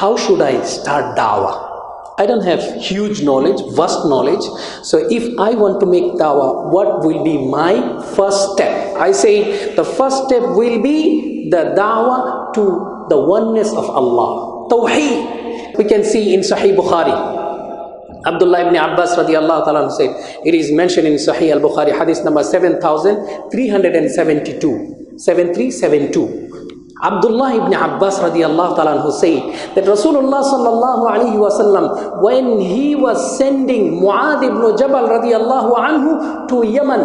how should I start dawah? I don't have huge knowledge, vast knowledge. So if I want to make dawah, what will be my first step? I say the first step will be the dawah to the oneness of Allah. Tawheed. We can see in Sahih Bukhari, Abdullah ibn Abbas radiallahu ta'ala said, it is mentioned in Sahih al-Bukhari, hadith number 7372, 7372. Abdullah ibn Abbas radiallahu ta'ala said that Rasulullah sallallahu alayhi wa sallam, when he was sending Mu'adh ibn Jabal radiallahu anhu to Yemen,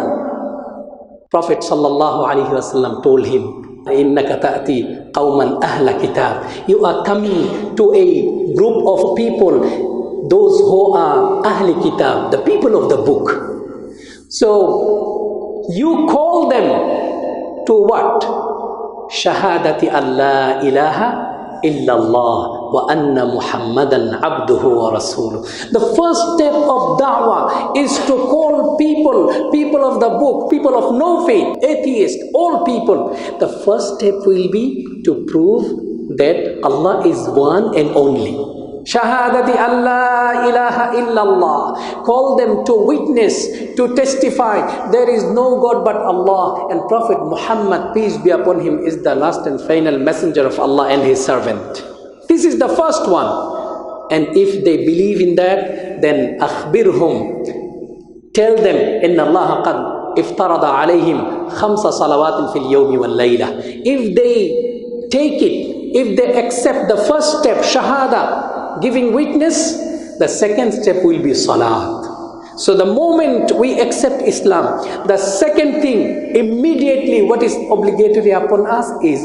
Prophet sallallahu alayhi wa sallam told him, إِنَّكَ تَأْتِي قَوْمًا أَهْلَ كِتَابٍ, you are coming to a group of people, those who are Ahli Kitab, the people of the book. So you call them to what? Shahadati Allah ilaha illallah wa anna Muhammadan abduhu wa rasuluh. The first step of da'wah is to call people of the book, people of no faith, atheists, all people. The first step will be to prove that Allah is one and only. Shahadati Allah ilaha illallah. Call them to witness, to testify there is no God but Allah, and Prophet Muhammad, peace be upon him, is the last and final messenger of Allah and his servant. This is the first one. And if they believe in that, then akhbirhum, tell them, inna Allah qad iftarada alayhim khamsa salawatin fil yawmi wal layla. If they take it, if they accept the first step, shahada, giving witness, the second step will be salat. So the moment we accept Islam, the second thing immediately what is obligatory upon us is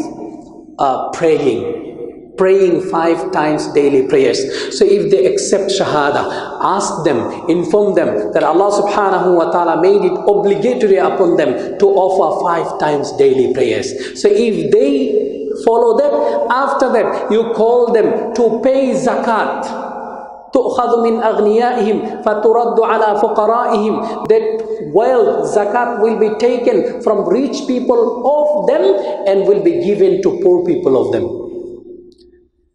praying 5 times daily prayers. So if they accept shahada, ask them, inform them that Allah subhanahu wa ta'ala made it obligatory upon them to offer 5 times daily prayers. So if they follow that, after that you call them to pay zakat. تُؤْخَذُ مِنْ أَغْنِيَائِهِمْ فَتُرَدُّ عَلَى فُقَرَائِهِمْ. That wealth, zakat, will be taken from rich people of them and will be given to poor people of them.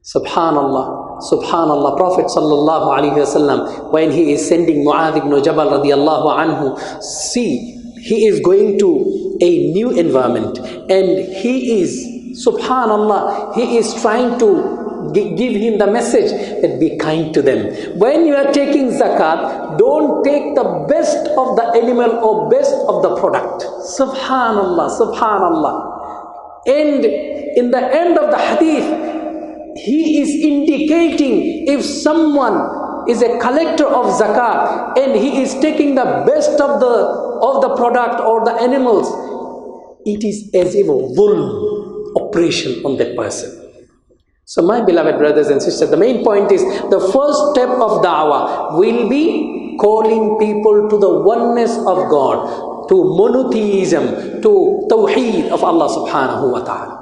Subhanallah, Subhanallah. Prophet sallallahu alaihi wasallam, when he is sending Mu'adh ibn Jabal radiallahu anhu, see, he is going to a new environment, and he is, subhanallah, he is trying to give him the message that be kind to them. When you are taking zakat, don't take the best of the animal or best of the product. Subhanallah, subhanallah. And in the end of the hadith, he is indicating if someone is a collector of zakat and he is taking the best of the product or the animals, it is as if a dhulm, oppression on that person. So my beloved brothers and sisters, the main point is the first step of da'wah will be calling people to the oneness of God, to monotheism, to tawheed of Allah subhanahu wa ta'ala.